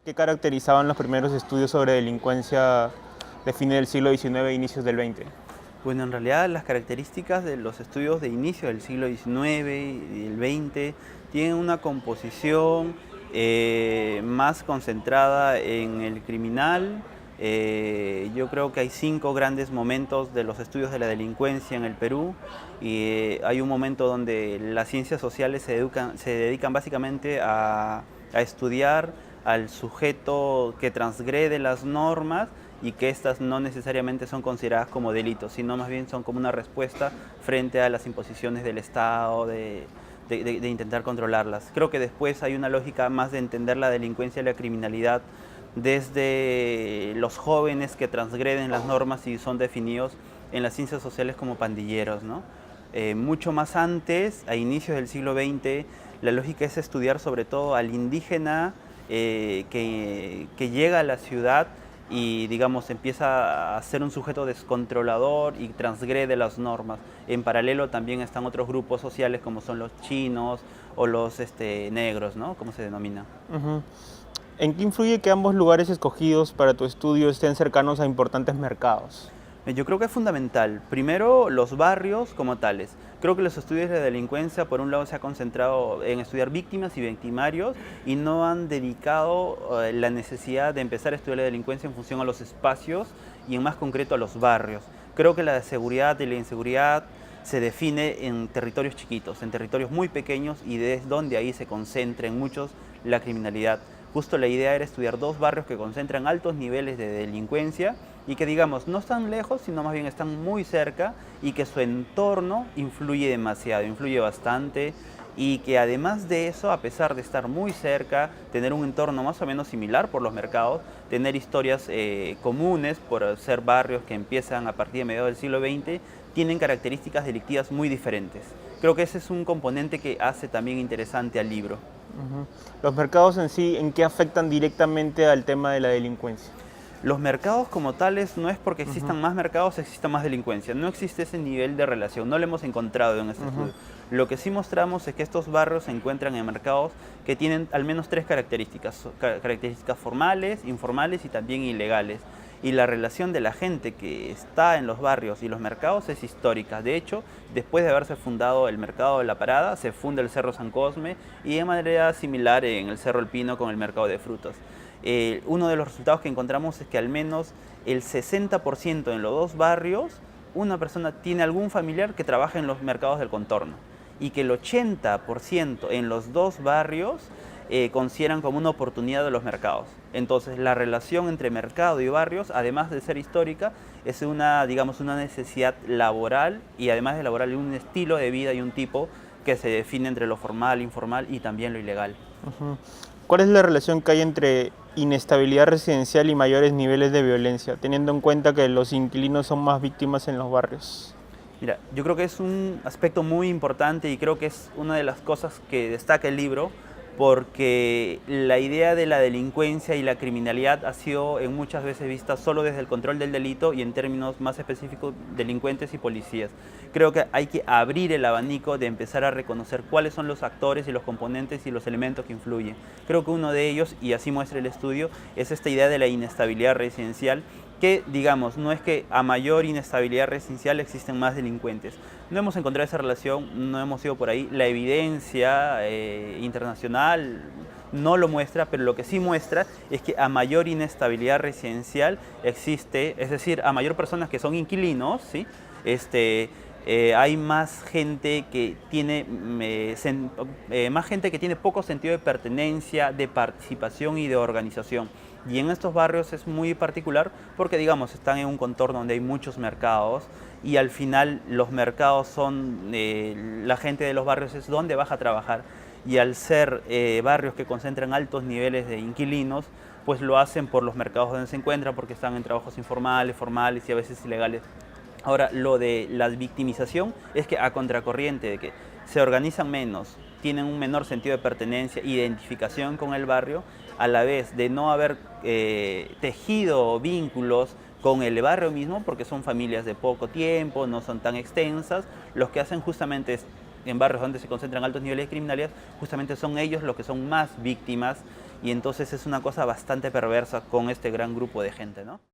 ¿Qué caracterizaban los primeros estudios sobre delincuencia de fines del siglo XIX e inicios del XX? Bueno, en realidad las características de los estudios de inicio del siglo XIX y el XX tienen una composición más concentrada en el criminal. Yo creo que hay 5 grandes momentos de los estudios de la delincuencia en el Perú y hay un momento donde las ciencias sociales se dedican básicamente a estudiar al sujeto que transgrede las normas y que estas no necesariamente son consideradas como delitos, sino más bien son como una respuesta frente a las imposiciones del Estado, de intentar controlarlas. Creo que después hay una lógica más de entender la delincuencia y la criminalidad desde los jóvenes que transgreden las normas y son definidos en las ciencias sociales como pandilleros, ¿no? Mucho más antes, a inicios del siglo XX, la lógica es estudiar sobre todo al indígena que llega a la ciudad y digamos empieza a ser un sujeto descontrolador y transgrede las normas. En paralelo también están otros grupos sociales como son los chinos o los negros, ¿no? ¿Cómo se denomina? Ujú. ¿En qué influye que ambos lugares escogidos para tu estudio estén cercanos a importantes mercados? Yo creo que es fundamental. Primero, los barrios como tales. Creo que los estudios de delincuencia, por un lado, se ha concentrado en estudiar víctimas y victimarios y no han dedicado la necesidad de empezar a estudiar la delincuencia en función a los espacios y en más concreto a los barrios. Creo que la seguridad y la inseguridad se define en territorios chiquitos, en territorios muy pequeños y desde donde ahí se concentra en muchos la criminalidad. Justo la idea era estudiar 2 barrios que concentran altos niveles de delincuencia y que digamos no están lejos, sino más bien están muy cerca y que su entorno influye demasiado, influye bastante y que además de eso, a pesar de estar muy cerca, tener un entorno más o menos similar por los mercados, tener historias comunes por ser barrios que empiezan a partir de mediados del siglo XX, tienen características delictivas muy diferentes. Creo que ese es un componente que hace también interesante al libro. Ujú. Los mercados en sí, ¿en qué afectan directamente al tema de la delincuencia? Los mercados como tales no es porque existan Ujú, más mercados, exista más delincuencia. No existe ese nivel de relación, no lo hemos encontrado en este ujú. estudio. Lo que sí mostramos es que estos barrios se encuentran en mercados que tienen al menos 3 características. Características formales, informales y también ilegales. Y la relación de la gente que está en los barrios y los mercados es histórica. De hecho, después de haberse fundado el mercado de la Parada, se funda el Cerro San Cosme y de manera similar en el Cerro El Pino con el mercado de frutas. Uno de los resultados que encontramos es que al menos el 60% en los 2 barrios, una persona tiene algún familiar que trabaja en los mercados del contorno y que el 80% en los 2 barrios consideran como una oportunidad de los mercados. Entonces, la relación entre mercado y barrios, además de ser histórica, es una, digamos, una necesidad laboral y además de laboral, un estilo de vida y un tipo que se define entre lo formal, informal y también lo ilegal. Ujú. ¿Cuál es la relación que hay entre inestabilidad residencial y mayores niveles de violencia, teniendo en cuenta que los inquilinos son más víctimas en los barrios? Mira, yo creo que es un aspecto muy importante y creo que es una de las cosas que destaca el libro porque la idea de la delincuencia y la criminalidad ha sido en muchas veces vista solo desde el control del delito y en términos más específicos delincuentes y policías. Creo que hay que abrir el abanico de empezar a reconocer cuáles son los actores y los componentes y los elementos que influyen. Creo que uno de ellos, y así muestra el estudio, es esta idea de la inestabilidad residencial que, digamos, no es que a mayor inestabilidad residencial existen más delincuentes. No hemos encontrado esa relación, no hemos ido por ahí. La evidencia internacional no lo muestra, pero lo que sí muestra es que a mayor inestabilidad residencial existe, es decir, a mayor personas que son inquilinos, ¿sí? Hay más gente que tiene más gente que tiene poco sentido de pertenencia, de participación y de organización. Y en estos barrios es muy particular porque, digamos, están en un contorno donde hay muchos mercados y al final los mercados son, la gente de los barrios es donde vas a trabajar y al ser barrios que concentran altos niveles de inquilinos, pues lo hacen por los mercados donde se encuentran porque están en trabajos informales, formales y a veces ilegales. Ahora, lo de la victimización es que a contracorriente de que se organizan menos, tienen un menor sentido de pertenencia, identificación con el barrio, a la vez de no haber tejido vínculos con el barrio mismo, porque son familias de poco tiempo, no son tan extensas, lo que hacen justamente es en barrios donde se concentran altos niveles de criminalidad, justamente son ellos los que son más víctimas y entonces es una cosa bastante perversa con este gran grupo de gente, ¿no?